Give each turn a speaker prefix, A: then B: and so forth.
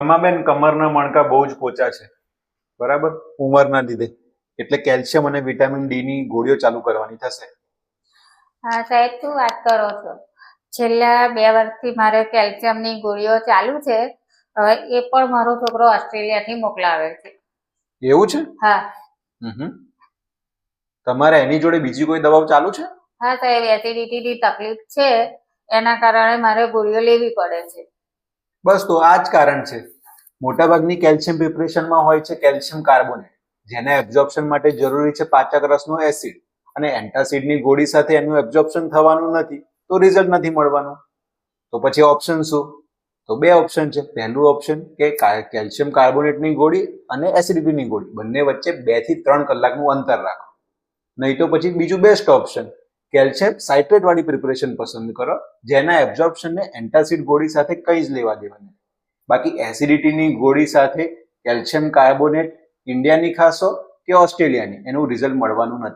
A: રમાબેન, કમરના મણકા બહુ જ પોચા છે, બરાબર, ઉંમરના લીધે. એટલે કેલ્શિયમ અને વિટામિન ડી ની ગોળીઓ ચાલુ કરવાની થશે.
B: હા સાહેબ, શું વાત કરો છો? છેલ્લા 2 વર્ષથી મારે કેલ્શિયમની ગોળીઓ ચાલુ છે. એ પણ મારો છોકરો ઓસ્ટ્રેલિયાથી મોકલાવે છે.
A: એવું છે?
B: હા.
A: તમારે એની જોડે બીજી કોઈ દવાઓ ચાલુ છે?
B: હા સાહેબ, એસિડિટીની તકલીફ છે, એના કારણે મારે ગોળીઓ લેવી પડે છે.
A: બસ, તો આ જ કારણ છે. મોટાભાગની કેલ્શિયમ પ્રિપરેશનમાં હોય છે કેલ્શિયમ કાર્બોનેટ, જેના એબ્ઝોર્પ્શન માટે જરૂરી છે પાચક રસનો એસિડ, અને એન્ટાસિડની ગોળી સાથે એનું એબ્ઝોર્પ્શન થવાનું નથી, તો રિઝલ્ટ નથી મળવાનું. તો પછી ઓપ્શન શું? તો 2 ઓપ્શન છે. પહેલું ઓપ્શન કે કેલ્શિયમ કાર્બોનેટની ગોળી અને એસિડિટીની ગોળી બંને વચ્ચે 2 થી 3 કલાકનું અંતર રાખો. નહીં તો પછી બીજું બેસ્ટ ઓપ્શન, કેલ્શિયમ સાઇટ્રેટ વાળી પ્રિપરેશન પસંદ કરો, જેના એબ્ઝોર્પ્શનને એન્ટાસિડ ગોળી સાથે કંઈ જ લેવા દેવા નથી. બાકી એસિડિટીની ગોળી સાથે કેલ્શિયમ કાર્બોનેટ ઇન્ડિયાની ખાશો કે ઓસ્ટ્રેલિયાની, એનું રિઝલ્ટ મળવાનું નથી.